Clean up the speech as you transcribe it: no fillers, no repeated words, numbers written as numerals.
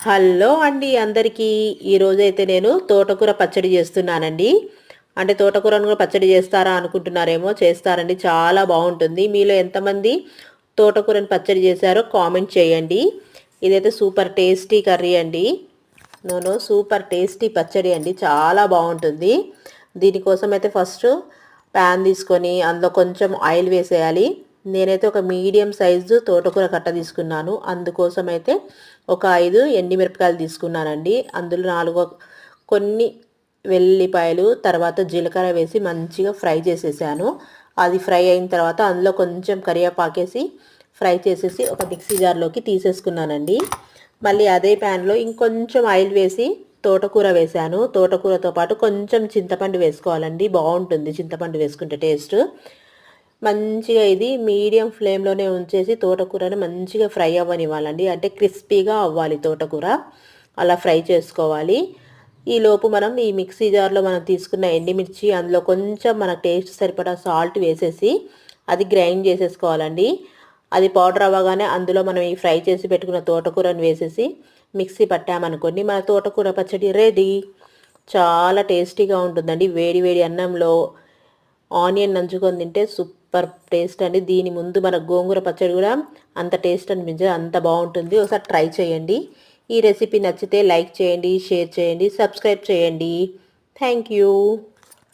Hello అండి అందరికీ. ఈరోజైతే నేను తోటకూర పచ్చడి చేస్తున్నానండి. అంటే తోటకూరను కూడా పచ్చడి చేస్తారా అనుకుంటున్నారేమో, చేస్తారండి, చాలా బాగుంటుంది. మీలో ఎంతమంది తోటకూరని పచ్చడి చేశారో కామెంట్ చేయండి. ఇదైతే సూపర్ టేస్టీ కర్రీ అండి. సూపర్ టేస్టీ పచ్చడి అండి, చాలా బాగుంటుంది. దీనికోసం అయితే ఫస్ట్ ప్యాన్ తీసుకొని అందులో కొంచెం ఆయిల్ వేసేయాలి. నేనైతే ఒక మీడియం సైజు తోటకూర కట్ట తీసుకున్నాను. అందుకోసం అయితే ఒక 5 ఎండిమిరపకాయలు తీసుకున్నానండి. అందులో 4 కొన్ని వెల్లిపాయలు, తర్వాత జీలకర్ర వేసి మంచిగా ఫ్రై చేసేసాను. అది ఫ్రై అయిన తర్వాత అందులో కొంచెం కరివేపాకేసి ఫ్రై చేసేసి ఒక మిక్సీ జార్లోకి తీసేసుకున్నానండి. మళ్ళీ అదే ప్యాన్లో ఇంకొంచెం ఆయిల్ వేసి తోటకూర వేసాను. తోటకూరతో పాటు కొంచెం చింతపండు వేసుకోవాలండి, బాగుంటుంది చింతపండు వేసుకుంటే టేస్ట్. మంచిగా ఇది మీడియం ఫ్లేమ్లోనే ఉంచేసి తోటకూరని మంచిగా ఫ్రై అవ్వనివ్వాలండి. అంటే క్రిస్పీగా అవ్వాలి తోటకూర, అలా ఫ్రై చేసుకోవాలి. ఈలోపు మనం ఈ మిక్సీ జార్లో మనం తీసుకున్న ఎండిమిర్చి, అందులో కొంచెం మన టేస్ట్ సరిపడా సాల్ట్ వేసేసి అది గ్రైండ్ చేసేసుకోవాలండి. అది పౌడర్ అవ్వగానే అందులో మనం ఈ ఫ్రై చేసి పెట్టుకున్న తోటకూరని వేసేసి మిక్సీ పట్టామనుకోండి, మన తోటకూర పచ్చడి రెడీ. చాలా టేస్టీగా ఉంటుందండి. వేడి వేడి అన్నంలో ఆనియన్ నంచుకొని తింటే సూపర్ టేస్ట్ అండి. దీని ముందు మన గోంగూర పచ్చడి కూడా అంత టేస్ట్ అనిపించదు, అంత బాగుంటుంది. ఒకసారి ట్రై చేయండి. ఈ రెసిపీ నచ్చితే లైక్ చేయండి, షేర్ చేయండి, సబ్స్క్రైబ్ చేయండి. Thank you.